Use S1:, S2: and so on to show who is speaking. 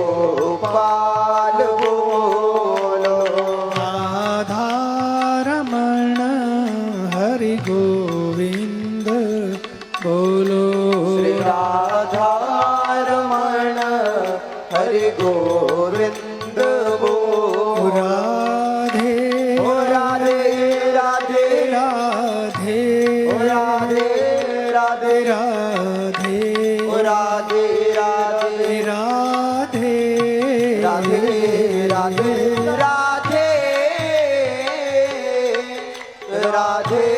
S1: ગોપાલ બોલો
S2: રાધારમણ હરિ ગોવિંદ બોલો
S1: શ્રી રાધારમણ હરિ ગોવિંદ બોલો
S2: રાધે
S1: રાધે રાધે
S2: રાધે
S1: રાધે રાધે
S2: રાધે
S1: રાધે રાધે
S2: રાધે
S1: રાધે રાધે રાધે રાધે